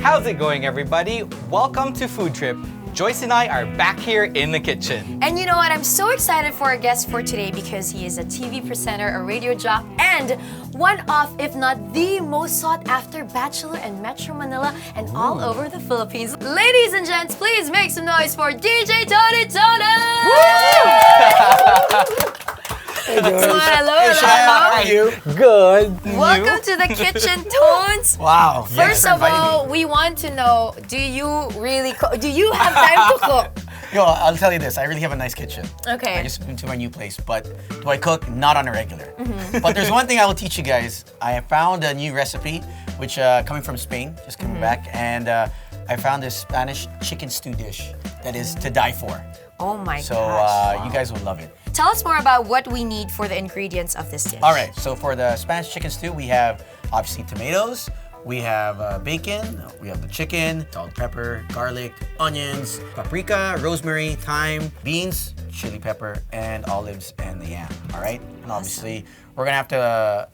How's it going, everybody? Welcome to Food Trip. Joyce and I are back here in the kitchen. And you know what? I'm so excited for our guest for today because he is a TV presenter, a radio jock, and one of, if not the most sought-after bachelor in Metro Manila and all over the Philippines. Ladies and gents, please make some noise for DJ Toni! Hello, How are you? Good. Welcome to the kitchen, Tones. Wow. First of all, we want to know, do you really cook? Do you have time to cook? Yo, I'll tell you this. I really have a nice kitchen. Okay. I just moved to my new place, but do I cook? Not on a regular. But there's one thing I will teach you guys. I found a new recipe, which coming from Spain, just coming back, and I found this Spanish chicken stew dish that is to die for. Oh my So gosh. you guys will love it. Tell us more about what we need for the ingredients of this dish. All right, so for the Spanish chicken stew, we have obviously tomatoes, we have bacon, we have the chicken, salt, pepper, garlic, onions, paprika, rosemary, thyme, beans, chili pepper, and olives, and the yam. All right, and obviously we're gonna have to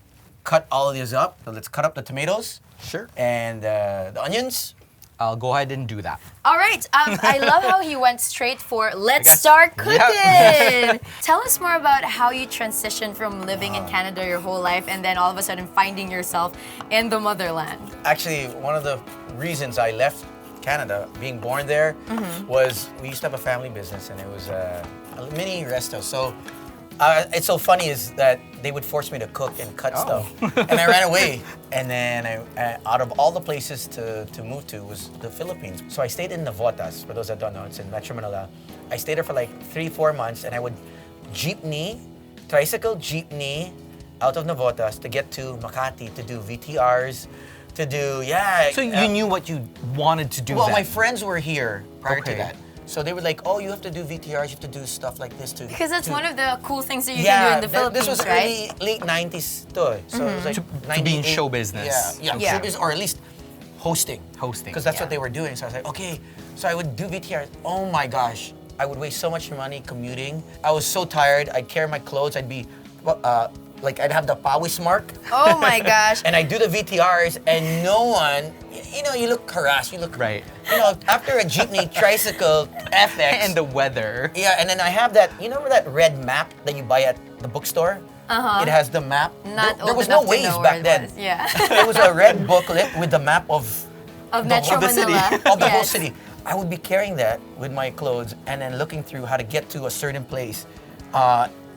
cut all of these up. So let's cut up the tomatoes. Sure. And the onions. I'll go ahead and do that. All right. I love how he went straight for let's guess- start cooking. Yep. Tell us more about how you transitioned from living in Canada your whole life and then all of a sudden finding yourself in the motherland. Actually, one of the reasons I left Canada, being born there, was we used to have a family business, and it was a mini resto. So it's so funny is that they would force me to cook and cut stuff, and I ran away. And then I out of all the places to move to was the Philippines. So I stayed in Navotas. For those that don't know, it's in Metro Manila. I stayed there for like 3-4 months, and I would tricycle jeepney out of Navotas to get to Makati to do VTRs, to do, So you knew what you wanted to do well, then? my friends were here prior to Okay. that. So they were like, oh, you have to do VTRs, you have to do stuff like this too. Because that's one of the cool things that you can do in the Philippines, this was right? late 90s to. So it was like To be in 98. show business. Yeah, Yeah. show business, or at least hosting. Hosting. Because that's Yeah. what they were doing. So I was like, okay. So I would do VTRs. Oh my gosh. I would waste so much money commuting. I was so tired. I'd carry my clothes. I'd be, like, I'd have the pawis mark. Oh my gosh. And I do the VTRs, and no one, you know, you look harassed. You look, Right. You know, after a jeepney, tricycle, FX. And the weather. Yeah, and then I have that, you know that red map that you buy at the bookstore? It has the map. Not there old was no enough to know Waze where back it then. was. Yeah. It was a red booklet with the map of Metro the city, Manila. of the whole Yes. city. I would be carrying that with my clothes and then looking through how to get to a certain place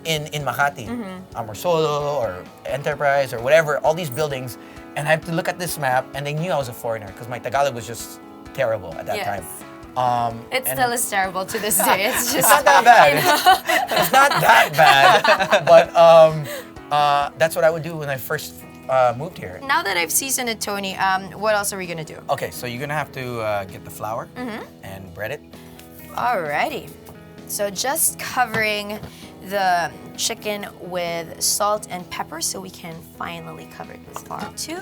in Makati, Amorsolo or Enterprise or whatever, all these buildings, and I have to look at this map, and they knew I was a foreigner because my Tagalog was just terrible at that Yes. time. It and- still is terrible to this day. It's just It's not that bad. It's not that bad. But that's what I would do when I first moved here. Now that I've seasoned it, Tony, what else are we gonna do? Okay, so you're gonna have to get the flour and bread it. Alrighty. So just covering the chicken with salt and pepper so we can finally cover this part too.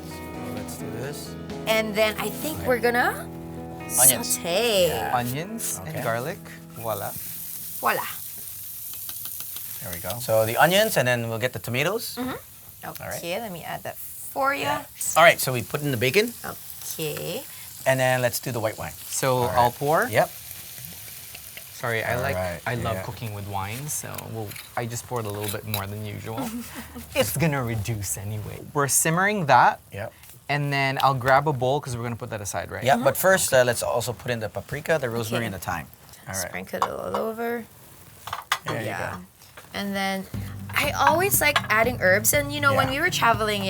So let's do this. And then I think we're gonna Onions. saute. Onions Okay. and garlic. Voila. Voila. There we go. So the onions, and then we'll get the tomatoes. Okay, let me add that for you. All right, so we put in the bacon, Okay. and then let's do the white wine. So right. I'll pour. Yep. Sorry, I right, love yeah. cooking with wine, so I just poured a little bit more than usual. It's gonna reduce anyway. We're simmering that, Yep. and then I'll grab a bowl because we're gonna put that aside, right? Yeah, but first let's also put in the paprika, the rosemary, and the thyme. All right. Sprinkle it all over. There you go. And then I always like adding herbs. And you know, when Yeah. we were traveling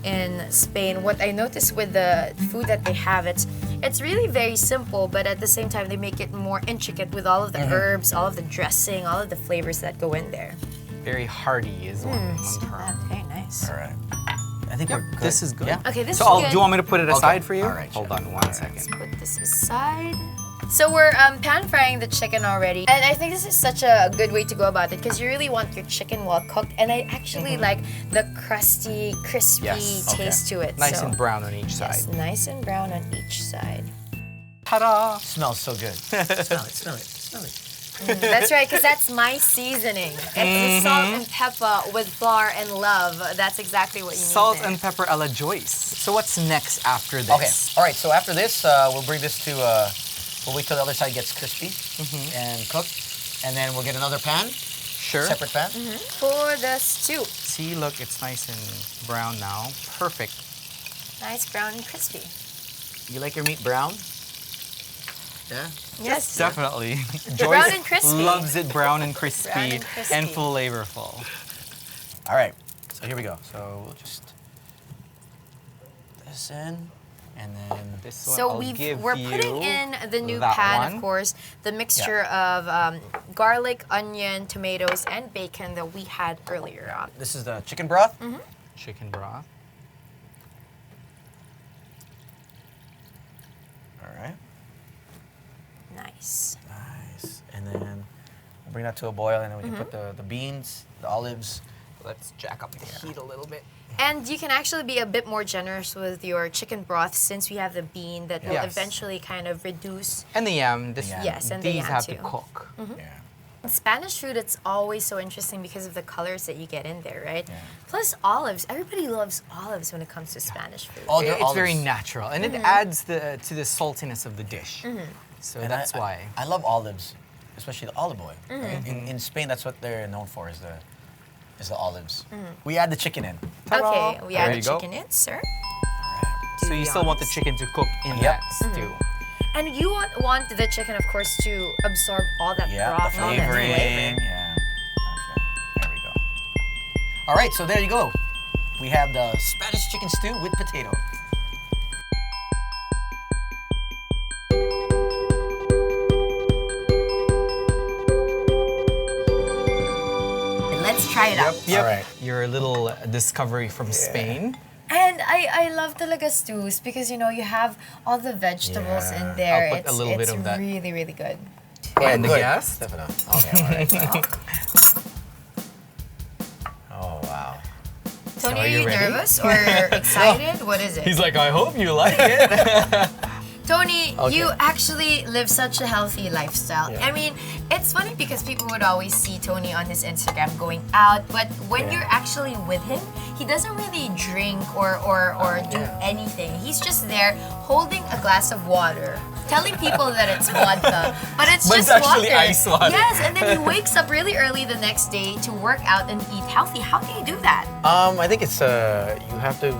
in Spain, what I noticed with the food that they have, it's really very simple, but at the same time they make it more intricate with all of the herbs, all of the dressing, all of the flavors that go in there. Very hearty is one term. Very nice. All right. I think we're good. This is good. Yeah. Okay, this So is do good. you want me to put it aside Okay. for you? All right, Hold sure. on one second. Put this aside. So we're pan frying the chicken already, and I think this is such a good way to go about it because you really want your chicken well cooked, and I actually like the crusty, crispy Yes. taste to it. Nice so. and brown on each side. Yes, nice and brown on each side. Ta-da! Smells so good. Smell it, smell it, smell it. That's right, because that's my seasoning. It's the salt and pepper with flour and love. That's exactly what you need. Salt there. and pepper a la Joyce. So what's next after this? Okay. All right. So after this, we'll bring this to. We'll wait till the other side gets crispy and cooked, and then we'll get another pan, Sure. separate pan. For the stew. See, look, it's nice and brown now. Perfect. Nice brown and crispy. You like your meat brown? Yeah. Yes. Definitely. Brown Joyce and crispy. loves it brown and crispy, Brown and crispy. and flavorful. All right. So here we go. So we'll just put this in, and then This one So I'll give we're you putting in the new that pan, one. of course, the mixture of garlic, onion, tomatoes, and bacon that we had earlier on. this is the chicken broth. Chicken broth. All right. Nice. Nice. And then we'll bring that to a boil, and then we can put the beans, the olives. Let's jack up the heat a little bit. And you can actually be a bit more generous with your chicken broth since we have the bean that will Yes. eventually kind of reduce. And the yam. Yes, and the these yam have too. to cook. Yeah. In Spanish food, it's always so interesting because of the colors that you get in there, right? Yeah. Plus olives. Everybody loves olives when it comes to Spanish food. All their It's very olives. natural, and it adds to the saltiness of the dish. So And that's why. I love olives, especially the olive oil. Right? In Spain, that's what they're known for is the olives. We add the chicken in. Okay, we There add the you go. chicken in, sir. So you still want the chicken to cook in Yep. that stew. And you want the chicken, of course, to absorb all that Yeah, broth, the all that flavoring. flavor. Yeah. Okay. There we go. All right, so there you go. We have the Spanish chicken stew with potato. Let's try it out. Yep. All right. Your little discovery from Spain. And I love talaga stews because you know you have all the vegetables Yeah. in there. I'll put a little bit of that. It's really, really good. And the Good. gas? Stefano. Okay, all right. Oh, wow. Tony, are are you you ready? nervous or excited? What is it? He's like, I hope you like it. Tony, Okay. you actually live such a healthy lifestyle. Yeah. I mean, it's funny because people would always see Tony on his Instagram going out, but when Yeah. you're actually with him, he doesn't really drink or do anything. He's just there holding a glass of water, telling people that it's vodka, but it's But just it's actually water. ice water. Yes, and then he wakes up really early the next day to work out and eat healthy. How do you do that? I think it's you have to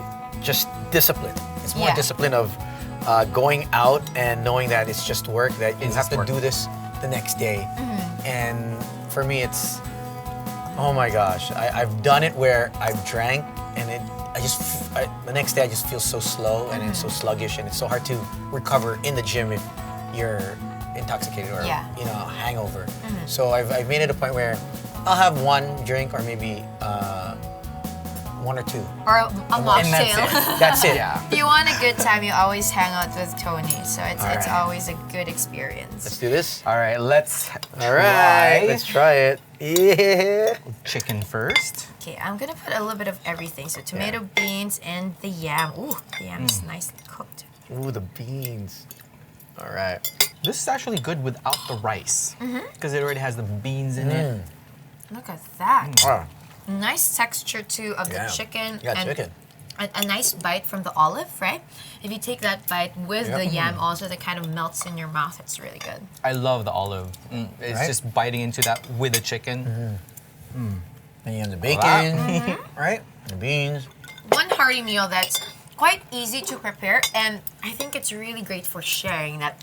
just discipline. It's more Yeah. discipline of going out and knowing that it's just work, that you It's have just to work. do this the next day. And for me, it's oh my gosh, I've done it where I've drank and the next day I just feel so slow and it's so sluggish and it's so hard to recover in the gym if you're intoxicated or Yeah. hangover. So I've made it a point where I'll have one drink or maybe one or two. Or a And mocktail? That's it. Yeah. If you want a good time, you always hang out with Tony, so it's All right. always a good experience. Let's do this. All right, let's All right, try let's try it. Yeah. chicken first. Okay, I'm gonna put a little bit of everything. So tomato, beans, and the yam. Ooh, the yam is nicely cooked. Ooh, the beans. All right. This is actually good without the rice because it already has the beans in it. Look at that. Wow. Nice texture too of Yeah. the chicken. Yeah, and chicken. A nice bite from the olive, right? If you take that bite with Yep. the yam also, that kind of melts in your mouth. It's really good. I love the olive. It's Right? just biting into that with the chicken. Then you have the bacon, right? The beans. One hearty meal that's quite easy to prepare, and I think it's really great for sharing that.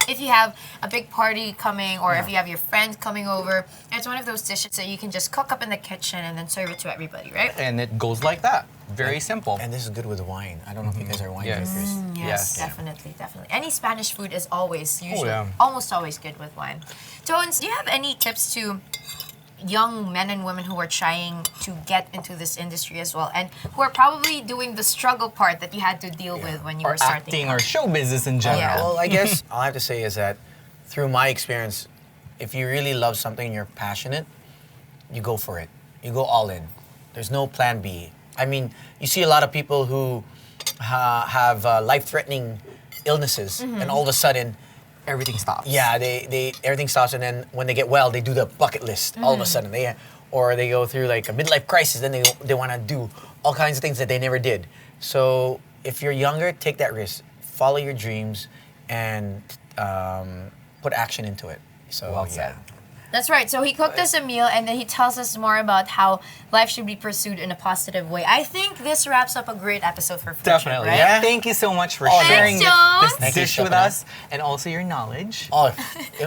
If you have a big party coming or if you have your friends coming over, it's one of those dishes that you can just cook up in the kitchen and then serve it to everybody, right? And it goes like that. Very simple. And this is good with wine. I don't know if you guys are wine Yes. drinkers. Yes, Yes. definitely, definitely. Any Spanish food is always, usually, yeah. almost always good with wine. Tones, do you have any tips to young men and women who are trying to get into this industry as well and who are probably doing the struggle part that you had to deal with when you Or were starting acting out? or show business in general. Yeah. Well, I guess all I have to say is that through my experience, if you really love something and you're passionate, you go for it. You go all in. There's no plan B. I mean, you see a lot of people who have life-threatening illnesses, and all of a sudden, everything stops. Yeah, they everything stops, and then when they get well, they do the bucket list. All of a sudden, or they go through like a midlife crisis. Then they want to do all kinds of things that they never did. So if you're younger, take that risk, follow your dreams, and put action into it. So Well said. That's right. So he cooked us a meal and then he tells us more about how life should be pursued in a positive way. I think this wraps up a great episode for FoodTrip, Definitely. right? Yeah. Thank you so much for Oh, sharing thanks, John. this Thank you, dish with Stephanie. us and also your knowledge. Oh,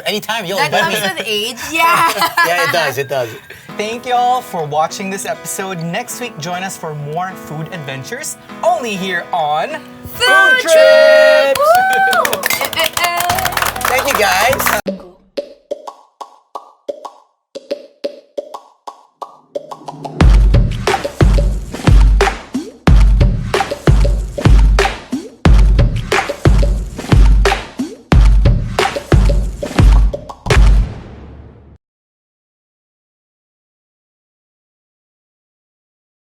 anytime you'll That invite comes me. with age. Yeah. Yeah, it does. It does. Thank y'all for watching this episode. Next week, join us for more food adventures only here on FoodTrip! Trips. Thank you, guys.